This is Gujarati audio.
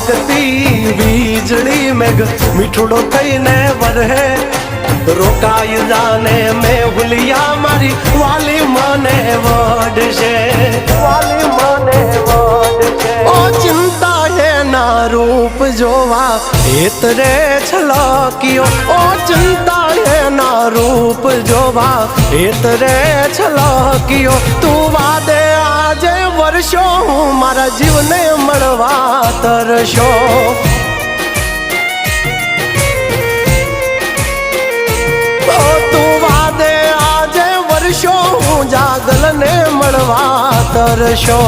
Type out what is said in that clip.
પડકતી વીજળી મેઘ મીઠુડો થઈને વરહે રોકાઈ જાને મેં ભૂલિયા મારી વાલી મને વડશે વાલી મને વડશે ઓ ચિંતા એના રૂપ જોવા હેતરે છલક્યો ઓ ચિંતા એના રૂપ જોવા હેતરે છલક્યો તું વાદે આજે વર્ષો હું મારા જીવને મળવા તરશો તું વાદે આજે વર્ષો હું જાગલને મળવા તરશો